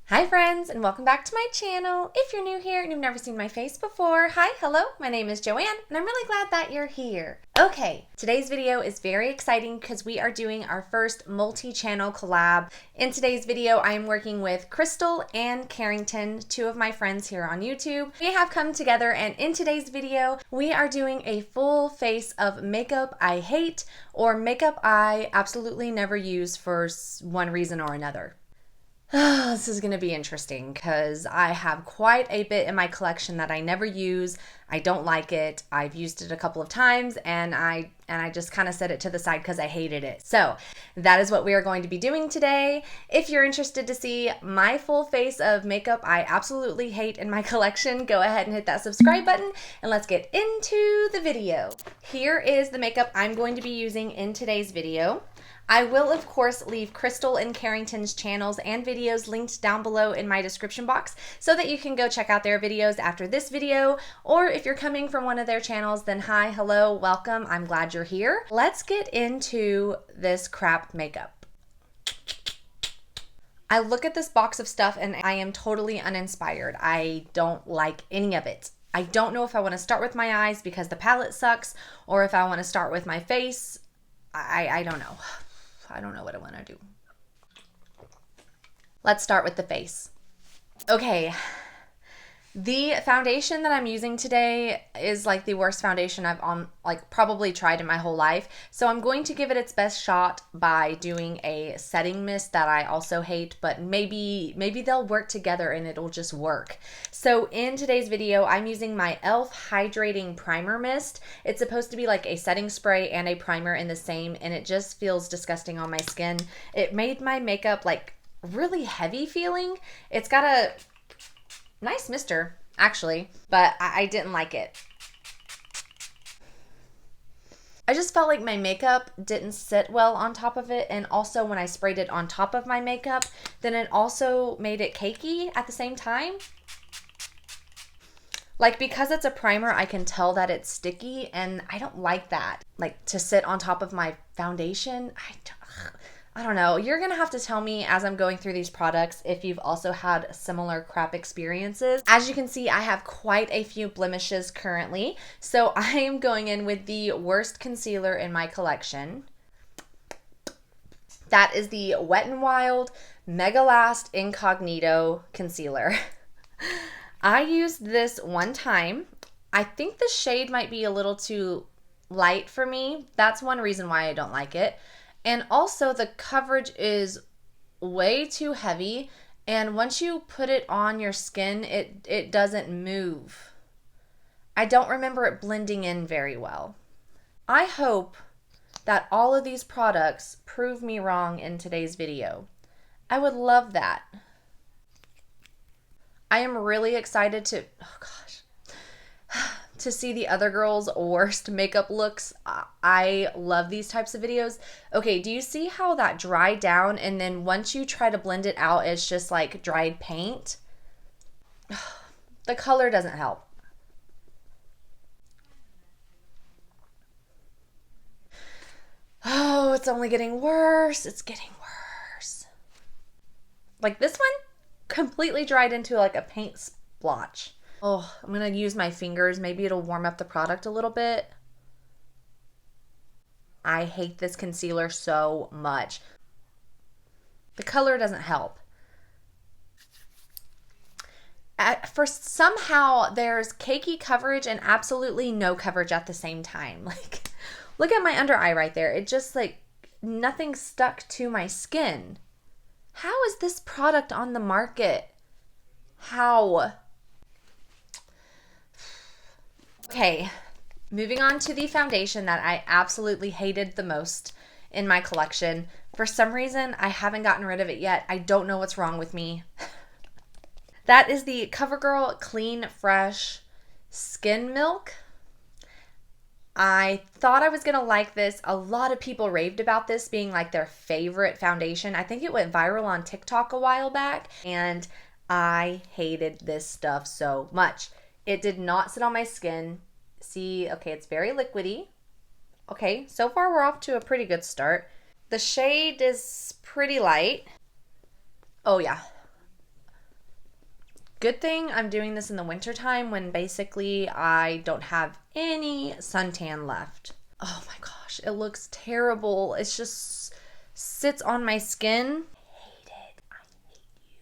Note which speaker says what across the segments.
Speaker 1: Hi friends, and welcome back to my channel. If you're new here and you've never seen my face before, hi, hello, my name is Joanne, and I'm really glad that you're here. Okay, today's video is very exciting because we are doing our first multi-channel collab. In today's video, I am working with Crystal and Carrington, two of my friends here on YouTube. We have come together, and in today's video, we are doing a full face of makeup I hate or makeup I absolutely never use for one reason or another. This is going to be interesting because I have quite a bit in my collection that I never use. I don't like it. I've used it a couple of times and I just kind of set it to the side because I hated it. So that is what we are going to be doing today. If you're interested to see my full face of makeup I absolutely hate in my collection, go ahead and hit that subscribe button and let's get into the video. Here is the makeup I'm going to be using in today's video. I will, of course, leave Crystal and Carrington's channels and videos linked down below in my description box so that you can go check out their videos after this video, or if you're coming from one of their channels, then hi, hello, welcome, I'm glad you're here. Let's get into this crap makeup. I look at this box of stuff and I am totally uninspired. I don't like any of it. I don't know if I want to start with my eyes because the palette sucks, or if I want to start with my face. I don't know. I don't know what I want to do. Let's start with the face. Okay, the foundation that I'm using today is like the worst foundation I've probably tried in my whole life. So I'm going to give it its best shot by doing a setting mist that I also hate, but maybe they'll work together and it'll just work. So in today's video, I'm using my e.l.f. Hydrating Primer Mist. It's supposed to be like a setting spray and a primer in the same, and it just feels disgusting on my skin. It made my makeup like really heavy feeling. It's got a nice mister, actually, but I didn't like it. I just felt like my makeup didn't sit well on top of it, and also when I sprayed it on top of my makeup, then it also made it cakey at the same time. Like, because it's a primer, I can tell that it's sticky, and I don't like that. Like, to sit on top of my foundation, I don't know. You're going to have to tell me as I'm going through these products if you've also had similar crap experiences. As you can see, I have quite a few blemishes currently, so I am going in with the worst concealer in my collection. That is the Wet n Wild Mega Last Incognito Concealer. I used this one time. I think the shade might be a little too light for me. That's one reason why I don't like it. And also the coverage is way too heavy, and once you put it on your skin, it doesn't move. I don't remember it blending in very well. I hope that all of these products prove me wrong in today's video. I would love that. I am really excited to, oh gosh, to see the other girls' worst makeup looks. I love these types of videos. Okay, do you see how that dried down and then once you try to blend it out, it's just like dried paint? The color doesn't help. Oh, it's only getting worse. It's getting worse. Like this one completely dried into like a paint splotch. Oh, I'm going to use my fingers. Maybe it'll warm up the product a little bit. I hate this concealer so much. The color doesn't help. Somehow there's cakey coverage and absolutely no coverage at the same time. Like, look at my under eye right there. It just like nothing stuck to my skin. How is this product on the market? How? Okay, moving on to the foundation that I absolutely hated the most in my collection. For some reason, I haven't gotten rid of it yet. I don't know what's wrong with me. That is the CoverGirl Clean Fresh Skin Milk. I thought I was going to like this. A lot of people raved about this being like their favorite foundation. I think it went viral on TikTok a while back, and I hated this stuff so much. It did not sit on my skin. See, okay, it's very liquidy. Okay, so far we're off to a pretty good start. The shade is pretty light. Oh yeah. Good thing I'm doing this in the wintertime when basically I don't have any suntan left. Oh my gosh, it looks terrible. It's just sits on my skin. I hate it. I hate you.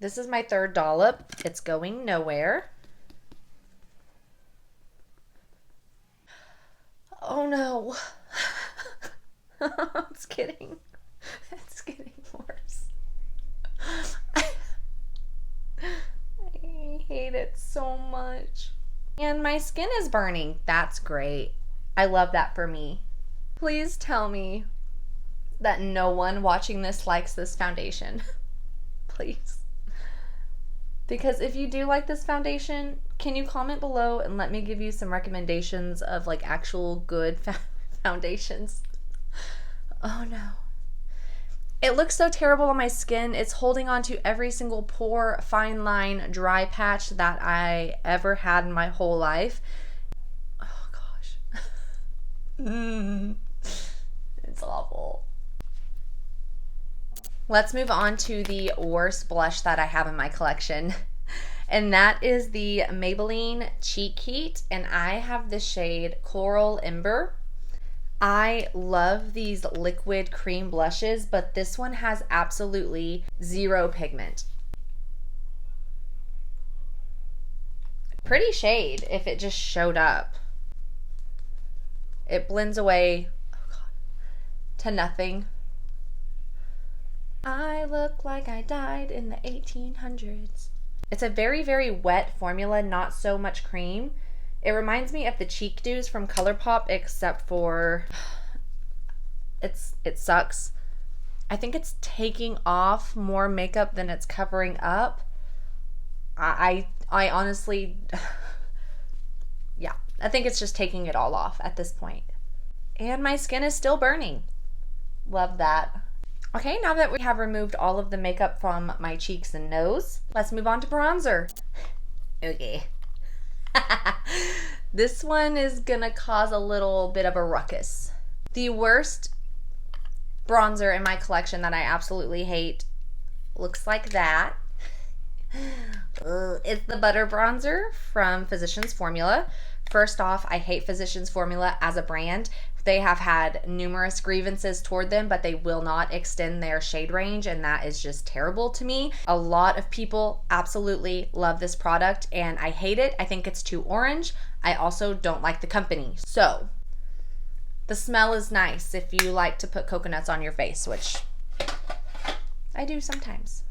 Speaker 1: This is my third dollop. It's going nowhere. Oh no. It's getting worse. I hate it so much. And my skin is burning. That's great. I love that for me. Please tell me that no one watching this likes this foundation. Please. Because if you do like this foundation, can you comment below and let me give you some recommendations of like actual good foundations? Oh no. It looks so terrible on my skin. It's holding on to every single pore, fine line, dry patch that I ever had in my whole life. Oh gosh. It's awful. Let's move on to the worst blush that I have in my collection. And that is the Maybelline Cheek Heat. And I have the shade Coral Ember. I love these liquid cream blushes, but this one has absolutely zero pigment. Pretty shade if it just showed up. It blends away, oh God, to nothing. I look like I died in the 1800s. It's a very, very wet formula, not so much cream. It reminds me of the Cheek Dews from ColourPop, except for it sucks. I think it's taking off more makeup than it's covering up. I honestly, yeah, I think it's just taking it all off at this point. And my skin is still burning. Love that. Okay, now that we have removed all of the makeup from my cheeks and nose, let's move on to bronzer. Okay. This one is gonna cause a little bit of a ruckus. The worst bronzer in my collection that I absolutely hate looks like that. It's the Butter Bronzer from Physicians Formula. First off, I hate Physicians Formula as a brand. They have had numerous grievances toward them, but they will not extend their shade range, and that is just terrible to me. A lot of people absolutely love this product, and I hate it. I think it's too orange. I also don't like the company. So, the smell is nice if you like to put coconuts on your face, which I do sometimes.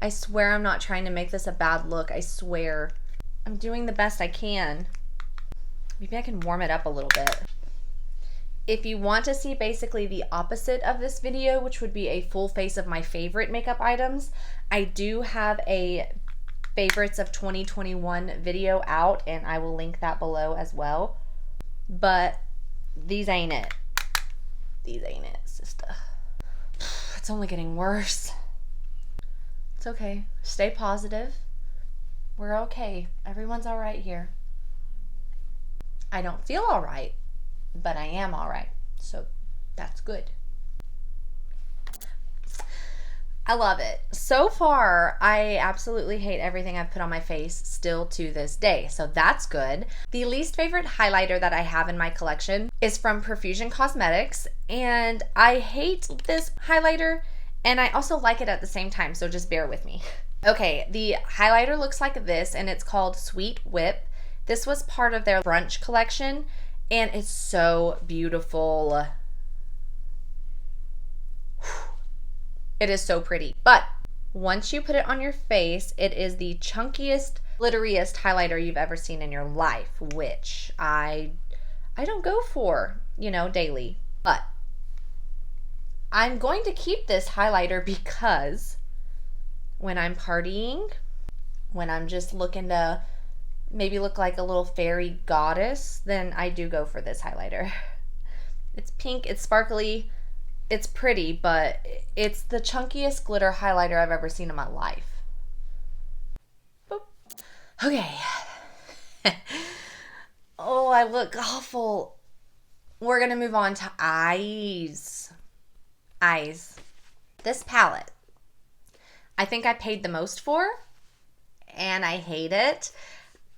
Speaker 1: I swear I'm not trying to make this a bad look. I swear. I'm doing the best I can. Maybe I can warm it up a little bit. If you want to see basically the opposite of this video, which would be a full face of my favorite makeup items, I do have a favorites of 2021 video out, and I will link that below as well. But these ain't it. These ain't it, sister. It's only getting worse. It's okay. Stay positive. We're okay. Everyone's all right here. I don't feel all right, but I am all right. So that's good. I love it. So far, I absolutely hate everything I've put on my face still to this day. So that's good. The least favorite highlighter that I have in my collection is from Profusion Cosmetics. And I hate this highlighter, and I also like it at the same time. So just bear with me. Okay, the highlighter looks like this, and it's called Sweet Whip. This was part of their brunch collection, and it's so beautiful. It is so pretty. But once you put it on your face, it is the chunkiest, glitteriest highlighter you've ever seen in your life, which I don't go for, daily. But I'm going to keep this highlighter because when I'm partying, when I'm just looking to maybe look like a little fairy goddess, then I do go for this highlighter. It's pink, it's sparkly, it's pretty, but it's the chunkiest glitter highlighter I've ever seen in my life. Boop. Okay. Oh, I look awful. We're gonna move on to eyes. Eyes. This palette, I think I paid the most for, and I hate it.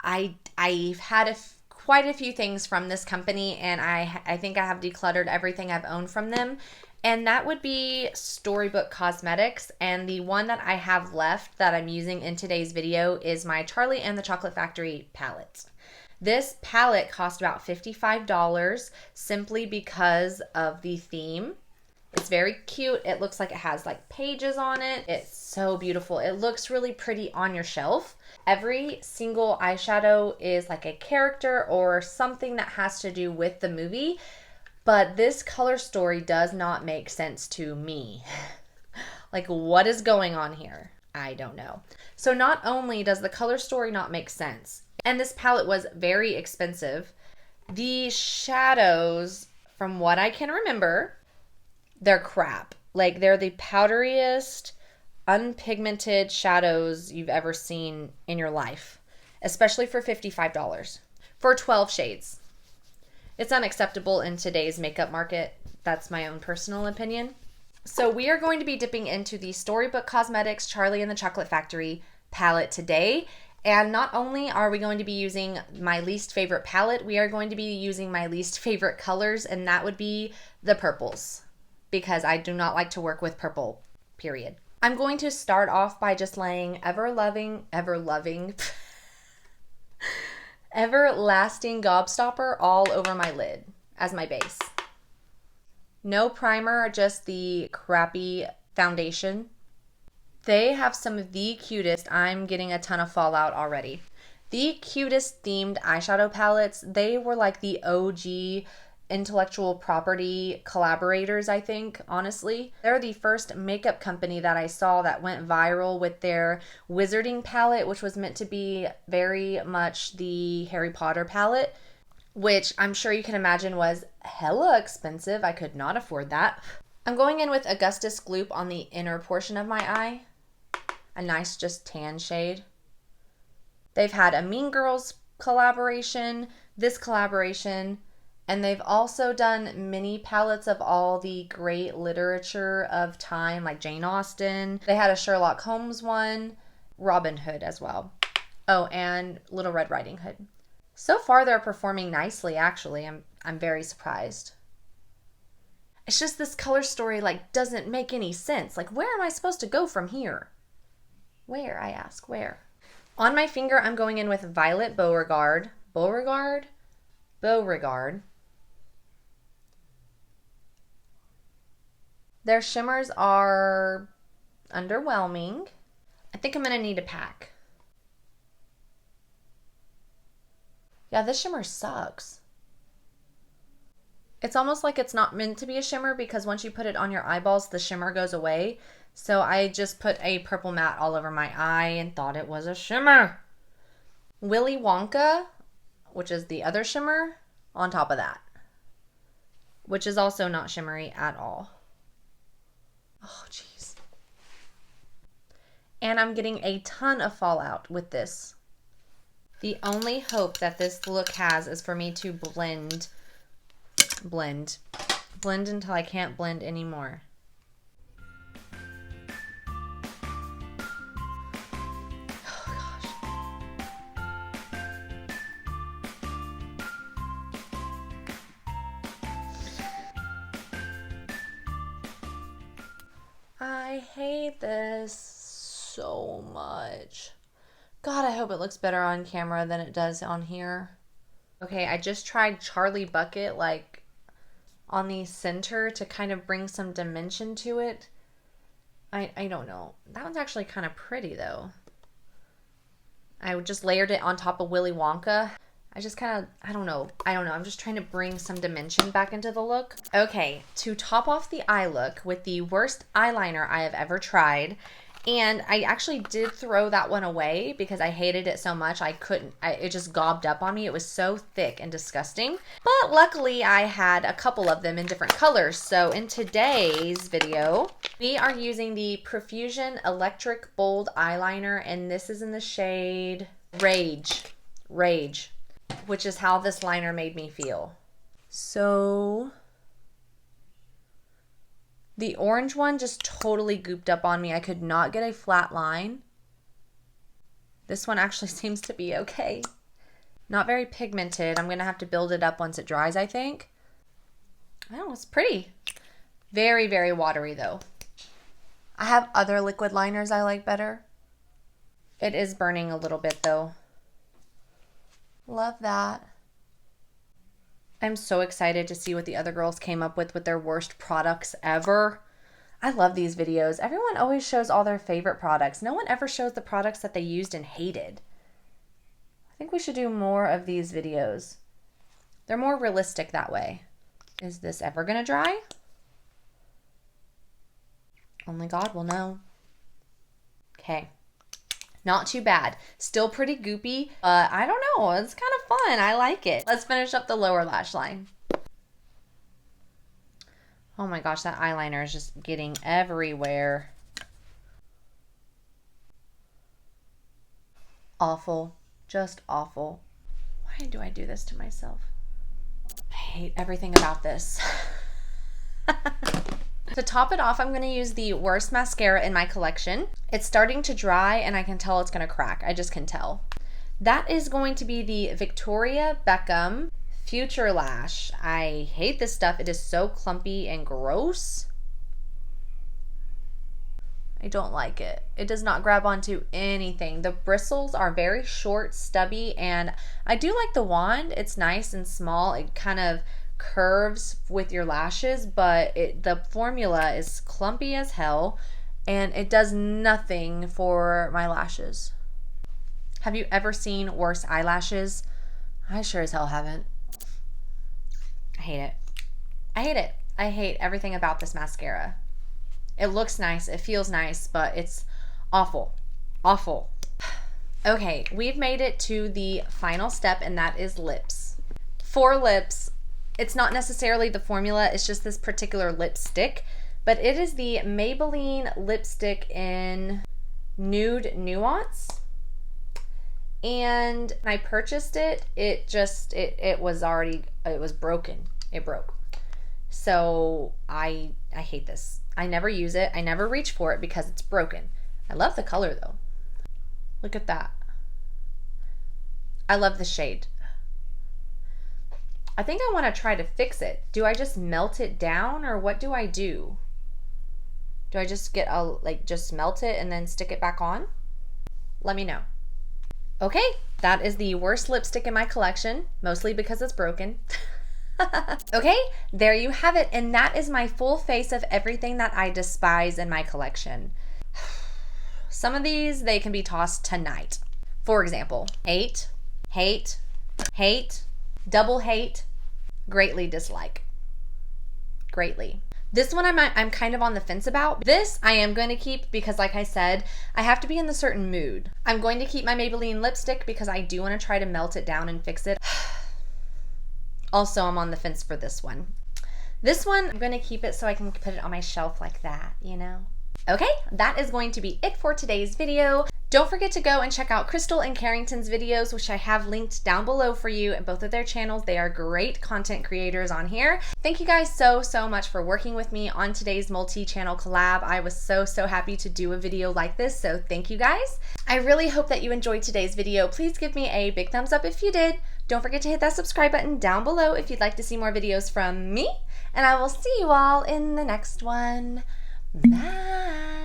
Speaker 1: I've had quite a few things from this company, and I think I have decluttered everything I've owned from them. And that would be Storybook Cosmetics. And the one that I have left that I'm using in today's video is my Charlie and the Chocolate Factory palette. This palette cost about $55 simply because of the theme. It's very cute. It looks like it has like pages on it. It's so beautiful. It looks really pretty on your shelf. Every single eyeshadow is like a character or something that has to do with the movie. But this color story does not make sense to me. Like, what is going on here? I don't know. So not only does the color story not make sense, and this palette was very expensive, the shadows, from what I can remember, they're crap. Like, they're the powderiest, unpigmented shadows you've ever seen in your life, especially for $55 for 12 shades. It's unacceptable in today's makeup market. That's my own personal opinion. So we are going to be dipping into the Storybook Cosmetics Charlie and the Chocolate Factory palette today. And not only are we going to be using my least favorite palette, we are going to be using my least favorite colors, and that would be the purples, because I do not like to work with purple, period. I'm going to start off by just laying everlasting Gobstopper all over my lid as my base. No primer, just the crappy foundation. They have some of the cutest, I'm getting a ton of fallout already, the cutest themed eyeshadow palettes. They were like the OG intellectual property collaborators, I think, honestly. They're the first makeup company that I saw that went viral with their Wizarding palette, which was meant to be very much the Harry Potter palette, which I'm sure you can imagine was hella expensive. I could not afford that. I'm going in with Augustus Gloop on the inner portion of my eye. A nice just tan shade. They've had a Mean Girls collaboration, this collaboration, and they've also done mini palettes of all the great literature of time, like Jane Austen. They had a Sherlock Holmes one, Robin Hood as well. Oh, and Little Red Riding Hood. So far, they're performing nicely, actually. I'm very surprised. It's just this color story, like, doesn't make any sense. Like, where am I supposed to go from here? Where, I ask, where? On my finger, I'm going in with Violet Beauregard. Beauregard? Their shimmers are underwhelming. I think I'm going to need a pack. Yeah, this shimmer sucks. It's almost like it's not meant to be a shimmer because once you put it on your eyeballs, the shimmer goes away. So I just put a purple matte all over my eye and thought it was a shimmer. Willy Wonka, which is the other shimmer, on top of that, which is also not shimmery at all. Oh, jeez. And I'm getting a ton of fallout with this. The only hope that this look has is for me to blend until I can't blend anymore. Oh, gosh. I hate this so much. God, I hope it looks better on camera than it does on here. Okay, I just tried Charlie Bucket, like, on the center to kind of bring some dimension to it. I don't know. That one's actually kind of pretty, though. I just layered it on top of Willy Wonka. I just kind of, I don't know. I'm just trying to bring some dimension back into the look. Okay, to top off the eye look with the worst eyeliner I have ever tried. And I actually did throw that one away because I hated it so much. It just gobbed up on me. It was so thick and disgusting. But luckily I had a couple of them in different colors. So in today's video, we are using the Profusion Electric Bold Eyeliner. And this is in the shade Rage, which is how this liner made me feel. So The orange one just totally gooped up on me. I could not get a flat line. This one actually seems to be okay. Not very pigmented. I'm going to have to build it up once it dries, I think. Oh, it's pretty. Very, very watery though. I have other liquid liners I like better. It is burning a little bit though. Love that. I'm so excited to see what the other girls came up with their worst products ever. I love these videos. Everyone always shows all their favorite products. No one ever shows the products that they used and hated. I think we should do more of these videos. They're more realistic that way. Is this ever gonna dry? Only God will know. Okay. Not too bad. Still pretty goopy. I don't know. It's kind of fun. I like it. Let's finish up the lower lash line. Oh my gosh, that eyeliner is just getting everywhere. Awful. Just awful. Why do I do this to myself? I hate everything about this. To top it off, I'm going to use the worst mascara in my collection. It's starting to dry and I can tell it's going to crack. I just can tell. That is going to be the Victoria Beckham Future Lash. I hate this stuff. It is so clumpy and gross. I don't like it. It does not grab onto anything. The bristles are very short, stubby, and I do like the wand. It's nice and small. It kind of curves with your lashes, but the formula is clumpy as hell and it does nothing for my lashes. Have you ever seen worse eyelashes? I sure as hell haven't. I hate it. I hate it. I hate everything about this mascara. It looks nice, it feels nice, but it's awful. Awful. Okay, we've made it to the final step, and that is lips. For lips, it's not necessarily the formula, it's just this particular lipstick, but it is the Maybelline Lipstick in Nude Nuance. And I purchased it, it was broken. It broke. So I hate this. I never use it. I never reach for it because it's broken. I love the color though. Look at that. I love the shade. I think I want to try to fix it. Do I just melt it down or what do I do? Do I just just melt it and then stick it back on? Let me know. Okay, that is the worst lipstick in my collection, mostly because it's broken. Okay, there you have it. And that is my full face of everything that I despise in my collection. Some of these, they can be tossed tonight. For example, hate, hate, hate, double hate, greatly dislike. Greatly. This one I'm kind of on the fence about. This I am going to keep because, like I said, I have to be in a certain mood. I'm going to keep my Maybelline lipstick because I do want to try to melt it down and fix it. Also, I'm on the fence for this one. This one, I'm going to keep it so I can put it on my shelf like that, you know? Okay, that is going to be it for today's video. Don't forget to go and check out Crystal and Carrington's videos, which I have linked down below for you at both of their channels. They are great content creators on here. Thank you guys so much for working with me on today's multi-channel collab. I was so happy to do a video like this, so thank you guys. I really hope that you enjoyed today's video. Please give me a big thumbs up if you did. Don't forget to hit that subscribe button down below if you'd like to see more videos from me, and I will see you all in the next one. Bye!